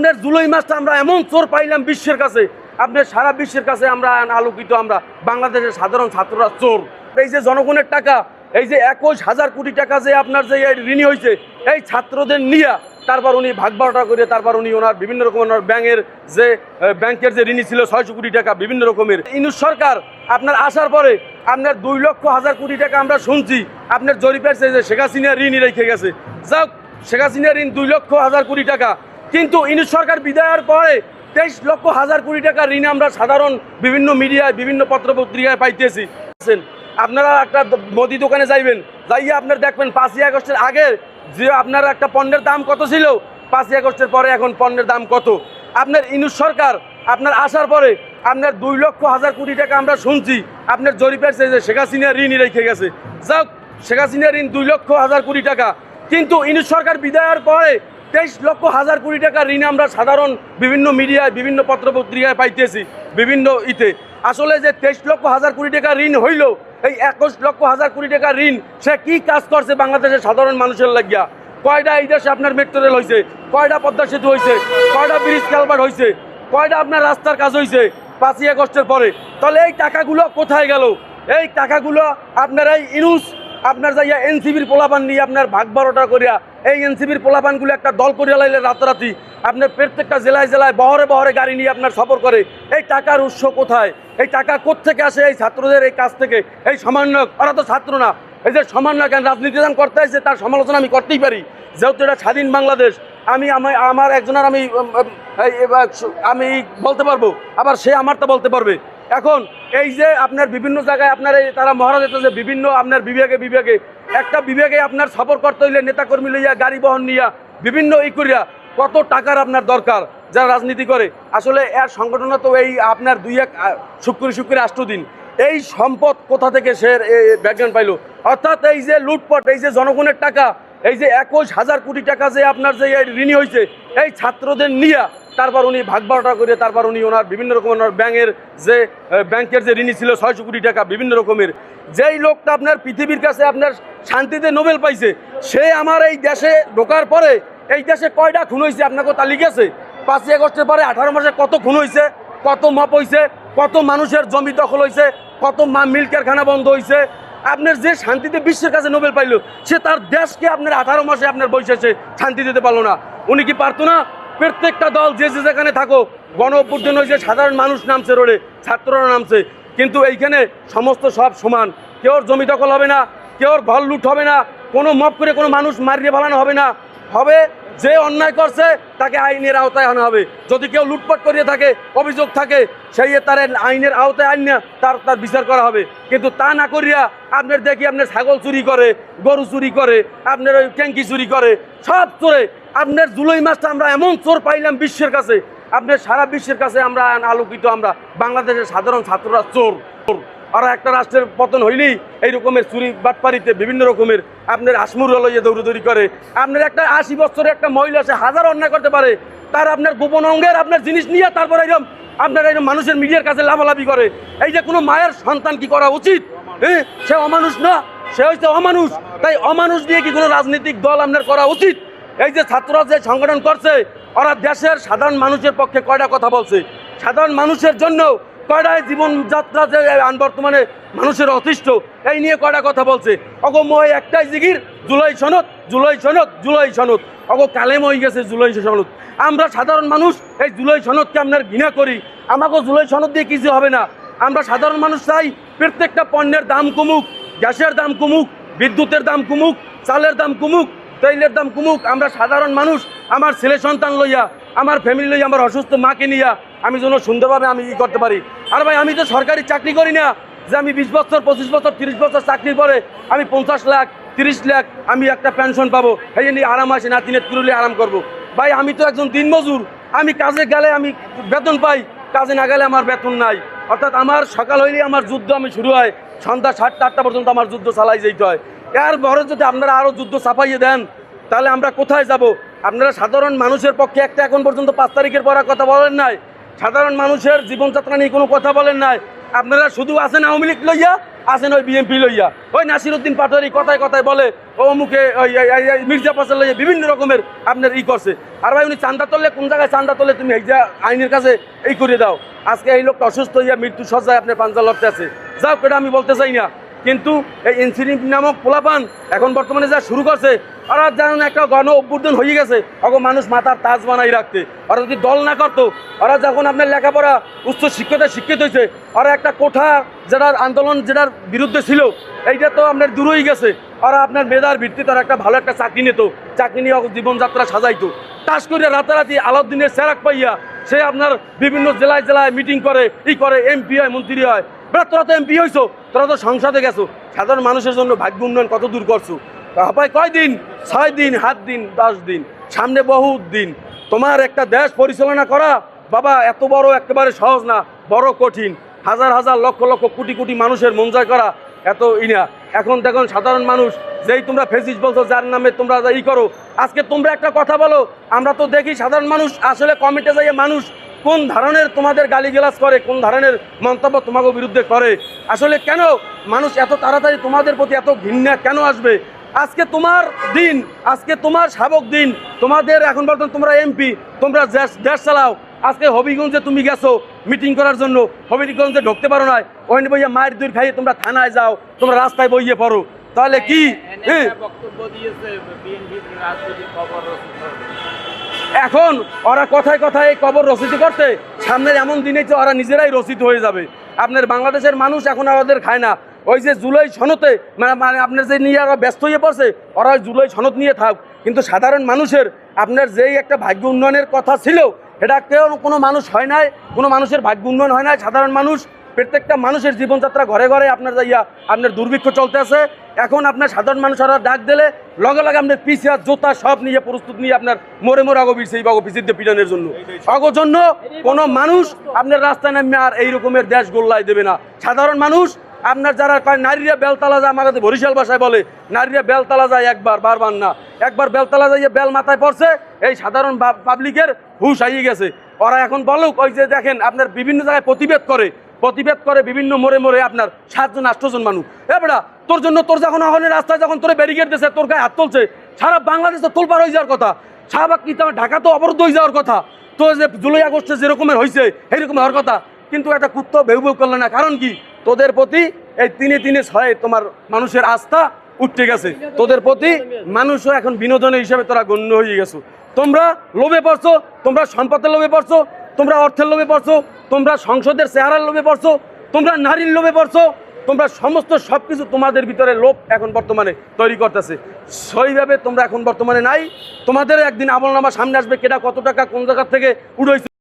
আপনার জুলাই মাসটা আমরা এমন চোর পাইলাম বিশ্বের কাছে, আপনার সারা বিশ্বের কাছে আমরা আলোকিত। আমরা বাংলাদেশের সাধারণ ছাত্ররা চোর। এই যে জনগণের টাকা, এই যে 21,000 কোটি টাকা যে আপনার যে ঋণী হয়েছে, এই ছাত্রদের নিয়ে তারপর উনি ভাগ বারোটা করে তারপর উনি ওনার বিভিন্ন রকম ব্যাংকের যে ঋণী ছিল 600 কোটি টাকা বিভিন্ন রকমের। ইউনূস সরকার আপনার আসার পরে আপনার 2,00,000 কোটি টাকা আমরা শুনছি আপনার জরিপের যে শেখ হাসিনা ঋণই রেখে গেছে। যাক, শেখ হাসিনা ঋণ 2,00,000 কোটি টাকা, কিন্তু ইউনূস সরকার বিদায়ের পরে 23,00,000 কোটি টাকা ঋণ আমরা সাধারণ বিভিন্ন মিডিয়ায় বিভিন্ন পত্রপত্রিকায় পাইতেছি। আপনারা একটা মুদি দোকানে যাইবেন, যাইয়া আপনার দেখবেন 5ই আগস্টের আগে যে আপনার একটা পণ্যের দাম কত ছিল, 5ই আগস্টের পরে এখন পণ্যের দাম কত। আপনার ইউনূস সরকার আপনার আসার পরে আপনার 2,00,000 কোটি টাকা আমরা শুনছি আপনার জরিপের যে শেখ হাসিনা ঋণই রেখে গেছে। যাক, শেখ হাসিনা ঋণ 2,00,000 কোটি টাকা, কিন্তু ইউনূস সরকার বিদায়ের পরে 23,00,000 কোটি টাকা ঋণ আমরা সাধারণ বিভিন্ন মিডিয়ায় বিভিন্ন পত্রপত্রিকায় পাইতেছি বিভিন্ন আসলে যে 23,00,000 কোটি টাকা ঋণ হইল, এই 21,00,000 কোটি টাকা ঋণ সে কি কাজ করছে বাংলাদেশের সাধারণ মানুষের লাগিয়া? কয়টা এই দেশে আপনার মেট্রো রেল হয়েছে, কয়টা পদ্মা সেতু হয়েছে, কয়টা ব্রিজ কালভার্ট হয়েছে, কয়টা আপনার রাস্তার কাজ হয়েছে 5ই আগস্টের পরে? তাহলে এই টাকাগুলো কোথায় গেল? এই টাকাগুলো আপনার এই ইউনূস আপনার যাইয়া এনসিবির পোলাপান নিয়ে আপনার ভাগ বারোটা করিয়া এই এনসিবির পোলাপানগুলো একটা দল করিয়া লাইলে রাতারাতি আপনার প্রত্যেকটা জেলায় জেলায় বহরে বহরে গাড়ি নিয়ে আপনার সফর করে। এই টাকার উৎস কোথায়? এই টাকা কোত্থেকে আসে? এই ছাত্রদের এই কাছ থেকে। এই সমন্বয়ক, ওরা তো ছাত্র না, এই যে সমন্বয়ক রাজনীতিদান করতে আসছে তার সমালোচনা আমি করতেই পারি, যেহেতু এটা স্বাধীন বাংলাদেশ। আমার একজনের আমি বলতে পারবো, আবার সে আমারটা বলতে পারবে। এখন এই যে আপনার বিভিন্ন জায়গায় আপনার এই তারা মহারাজ যে বিভিন্ন আপনার বিভাগে একটা বিভাগে আপনার সফর করতে হইলে নেতাকর্মী লইয়া গাড়ি বহন নিয়া বিভিন্ন করিয়া কত টাকার আপনার দরকার যারা রাজনীতি করে। আসলে এর সংগঠন তো এই আপনার 2-1 শুক্রে 8 দিন এই সম্পদ কোথা থেকে সে ব্যাকগ্রাউন্ড পাইল? অর্থাৎ এই যে লুটপাট, এই যে জনগণের টাকা, এই যে 21,000 কোটি টাকা যে আপনার যে ঋণী হয়েছে, এই ছাত্রদের নিয়ে তারপর উনি ভাগ বারোটা করে তারপর উনি ওনার বিভিন্ন রকম ব্যাংকের যে ঋণী ছিল 600 কোটি টাকা বিভিন্ন রকমের। যেই লোকটা আপনার পৃথিবীর কাছে আপনার শান্তিতে নোবেল পাইছে, সে আমার এই দেশে ঢোকার পরে এই দেশে কয়টা খুন হয়েছে আপনাকে তালিকা আছে? 5ই আগস্টের পরে 18 মাসে কত খুন হয়েছে, কত মপ হয়েছে, কত মানুষের জমি দখল হয়েছে, কত মিল কারখানা বন্ধ হয়েছে। আপনার যে শান্তিতে বিশ্বের কাছে নোবেল পাইল, সে তার দেশকে আপনার 18 মাসে আপনার বৈশাখে শান্তি দিতে পারলো না। উনি কি পারতো না? প্রত্যেকটা দল যে যেখানে থাকো, গণ অভ্যুত্থান হয়েছে, সাধারণ মানুষ নামছে রোডে, ছাত্ররা নামছে, কিন্তু এইখানে সমস্ত সব সমান। কেউর জমি দখল হবে না, কেউর ঘর লুট হবে না, কোনো মপ করে কোনো মানুষ মারিয়ে ফেলানো হবে না। হবে যে অন্যায় করছে তাকে আইনের আওতায় আনা হবে। যদি কেউ লুটপাট করিয়ে থাকে, অভিযোগ থাকে, সেই তার আইনের আওতায় আইন তার বিচার করা হবে। কিন্তু তা না করিয়া আপনার দেখি আপনার ছাগল চুরি করে, গরু চুরি করে, আপনার ওই ট্যাঙ্কি চুরি করে, সব চোরে। আপনার জুলাই মাসটা আমরা এমন চোর পাইলাম বিশ্বের কাছে, আপনার সারা বিশ্বের কাছে আমরা আলোকিত। আমরা বাংলাদেশের সাধারণ ছাত্ররা চোর। আর একটা রাষ্ট্রের পতন হইলেই এই রকমের চুরি বাটপাড়িতে বিভিন্ন রকমের আপনার আসমুর লইয়ে দৌড়দৌড়ি করে। আপনার একটা 80 বছরের একটা মহিলা সে হাজার অন্যায় করতে পারে, তার আপনার গোপন অঙ্গের আপনার জিনিস নিয়ে তারপর এরকম আপনার এরকম মানুষের মিডিয়ার কাছে লাভালাভি করে। এই যে কোনো মায়ের সন্তান কি করা উচিত? সে অমানুষ না, সে হচ্ছে অমানুষ। তাই অমানুষ দিয়ে কি কোনো রাজনৈতিক দল আপনার করা উচিত? এই যে ছাত্ররা যে সংগঠন করছে, ওরা দেশের সাধারণ মানুষের পক্ষে কয়টা কথা বলছে? সাধারণ মানুষের জন্য কয়টায় জীবনযাত্রা যে বর্তমানে মানুষের অতিষ্ঠ, এই নিয়ে কয়টা কথা বলছে? অগময় একটাই জিগির, জুলাই সনদ, জুলাই সনদ, জুলাই সনদ। কালেম হয়ে গেছে জুলাই সনদ। আমরা সাধারণ মানুষ এই জুলাই সনদকে আপনার ঘৃণা করি। আমাকে জুলাই সনদ দিয়ে কিছু হবে না। আমরা সাধারণ মানুষ চাই প্রত্যেকটা পণ্যের দাম কমুক, গ্যাসের দাম কমুক, বিদ্যুতের দাম কমুক, চালের দাম কমুক, তেলের দাম কমুক। আমরা সাধারণ মানুষ, আমার ছেলে সন্তান লইয়া, আমার ফ্যামিলি লইয়া, আমার অসুস্থ মাকে নিয়া আমি যেন সুন্দরভাবে আমি করতে পারি। আর ভাই, আমি তো সরকারি চাকরি করি না যে আমি 20 বছর, 25 বছর, 30 বছর চাকরির পরে আমি 50 লাখ, 30 লাখ আমি একটা পেনশন পাবো, এই নিয়ে আরাম আসে না, দিনের তুলে আরাম করব। ভাই, আমি তো একজন দিনমজুর। আমি কাজে গেলে আমি বেতন পাই, কাজে না গেলে আমার বেতন নাই। অর্থাৎ আমার সকাল হইলে আমার যুদ্ধ আমি শুরু হয়, সন্ধ্যা 7টা 8টা পর্যন্ত আমার যুদ্ধ চালাই যেতে হয়। এর বড় যদি আপনারা আরও যুদ্ধ চাপাইয়ে দেন, তাহলে আমরা কোথায় যাব? আপনারা সাধারণ মানুষের পক্ষে একটা এখন পর্যন্ত 5 তারিখের পর কথা বলেন নাই, সাধারণ মানুষের জীবনযাত্রা নিয়ে কোনো কথা বলেন নাই। আপনারা শুধু আছেন আওয়ামী লীগ লইয়া, আছেন ওই বিএনপি লইয়া। ওই নাসিরউদ্দিন পাটোয়ারি কথায় কথায় বলে অমুকে ওই মির্জা ফখরুল লইয়া বিভিন্ন রকমের আপনার করছে। আর ভাই উনি চান্দা তুললে কোন জায়গায় চান্দা তুললে তুমি এই যে আইনের কাছে করে দাও। আজকে এই লোকটা অসুস্থ হইয়া মৃত্যু সজ্জায় আপনার পাঞ্জা লড়তে আছে। যাও, এটা আমি বলতে চাই না, কিন্তু এই এনসিপি নামক পোলাপান এখন বর্তমানে যা শুরু করছে, ওরা যেমন একটা গণ অভ্যুত্থান হয়ে গেছে, ওকে মানুষ মাথার তাজ বানাই রাখতে। ওরা যদি দল না করতো, ওরা যখন আপনার লেখাপড়া উচ্চ শিক্ষিত হয়েছে, ওরা একটা কোঠা যেটার আন্দোলন যেটার বিরুদ্ধে ছিল, এইটা তো আপনার দূর হয়ে গেছে। ওরা আপনার মেধার ভিত্তিতে ওরা একটা ভালো একটা চাকরি নিত, চাকরি নিয়ে জীবনযাত্রা সাজাইতো। টাস করে রাতারাতি আলাউদ্দিনের চেরাক পাইয়া সে আপনার বিভিন্ন জেলায় জেলায় মিটিং করে, করে এমপি হয়, মন্ত্রী হয়। তোরা তো এমপি হয়েছো, তোরা তো সংসদে গেছো, সাধারণ মানুষের জন্য ভাগ্য উন্নয়ন কত দূর করছো? হয় কয়দিন, 6 দিন, 7 দিন, 10 দিন, সামনে বহুত দিন। তোমার একটা দেশ পরিচালনা করা বাবা এত বড় একেবারে সহজ না, বড় কঠিন। হাজার হাজার লক্ষ লক্ষ কোটি কোটি মানুষের মন জয় করা এত না। এখন দেখুন সাধারণ মানুষ যেই তোমরা ফেসিস্ট বলছো, যার নামে তোমরা করো, আজকে তোমরা একটা কথা বলো, আমরা তো দেখি সাধারণ মানুষ আসলে কমেন্টে যাইয়ে মানুষ কোন ধরনের তোমাদের গালিগালাজ করে, কোন ধরনের মন্তব্য তোমাকে বিরুদ্ধে করে। আসলে কেন মানুষ এত তাড়াতাড়ি তোমাদের প্রতি এত ঘৃণা কেন আসবে? আজকে তোমার দিন, আজকে তোমার শাবক দিন, তোমাদের এখন বর্তমান তোমরা এমপি, তোমরা দেশ চালাও। আজকে হবিগঞ্জে তুমি গেছো মিটিং করার জন্য, হবিগঞ্জে ঢুকতে পারো না, ওখানে বইয়া মায়ের দূর খাইয়ে তোমরা থানায় যাও, তোমরা রাস্তায় বইয়ে পড়ো। তাহলে কি বক্তব্য দিয়েছে বিএনপির রাজনৈতিক খবর? এখন ওরা কথায় কথায় এই কবর রচিত করতে, সামনের এমন দিনে যে ওরা নিজেরাই রচিত হয়ে যাবে। আপনার বাংলাদেশের মানুষ এখন আর ওদের খায় না। ওই যে জুলাই সনদে মানে আপনার যে নিয়ে ওরা ব্যস্ত হয়ে পড়ছে, ওরা ওই জুলাই সনদ নিয়ে থাক, কিন্তু সাধারণ মানুষের আপনার যেই একটা ভাগ্য উন্নয়নের কথা ছিল, এটা কেউ কোনো মানুষ হয় নাই, কোনো মানুষের ভাগ্য উন্নয়ন হয় নাই। সাধারণ মানুষ, প্রত্যেকটা মানুষের জীবনযাত্রা ঘরে ঘরে আপনার যাইয়া আপনার দুর্ভিক্ষ চলতে আছে। এখন আপনার সাধারণ মানুষ ওরা ডাক দিলে লগে লগে আপনার পিছিয়ে জোতা সব নিয়ে প্রস্তুত নিয়ে আপনার মরে আগো পিছিয়ে এই বাগো পিছিয়ে পিটানোর জন্য। অগো জন্য কোনো মানুষ আপনার রাস্তায় নামে আর এই রকমের দেশ গোল্লায় দেবে না। সাধারণ মানুষ আপনার যারা কয় নারীরা বেলতলা যায়, আমাদের বরিশাল ভাষায় বলে নারীরা বেলতলা যায় একবার, বারবার না, একবার বেলতলা যাইয়ে বেল মাথায় পড়ছে, এই সাধারণ পাবলিকের হুশ হারিয়ে গেছে। ওরা এখন বলুক, ওই যে দেখেন আপনার বিভিন্ন জায়গায় প্রতিবাদ করে বিভিন্ন মোড়ে আপনার 7 জন 8 জন মানুষ। বেটা তোর জন্য তোর যখন ওখানে রাস্তায় যখন তোর ব্যারিকেড দিয়েছে, তোর গায়ে হাত তুলছে, সারা বাংলাদেশ তো তোলপার হয়ে যাওয়ার কথা, শাহবাগ কি তোমার ঢাকা তো অবরোধ হয়ে যাওয়ার কথা, তো যে জুলাই আগস্টে যেরকমের হয়েছে এইরকম হওয়ার কথা, কিন্তু একটা কুত্তা বেউ বেউ করলে না। কারণ কি? তোদের প্রতি এই 3-6 তোমার মানুষের আস্থা উঠে গেছে, তোদের প্রতি মানুষও এখন বিনোদনের হিসাবে তোরা গণ্য হয়ে গেছো। তোমরা লোভে পড়ছো, তোমরা সম্পদের লোভে পড়ছো, তোমরা অর্থের লোভে পড়ছো, তোমরা সংসদের চেহারার লোভে পড়ছো, তোমরা নারীর লোভে পড়ছো, তোমরা সমস্ত সব কিছু তোমাদের ভিতরে লোভ এখন বর্তমানে তৈরি করতেছে। সেইভাবে তোমরা এখন বর্তমানে নাই। তোমাদের একদিন আমলনামা সামনে আসবে, কেটা কত টাকা কোন জায়গা থেকে উড়াইছে।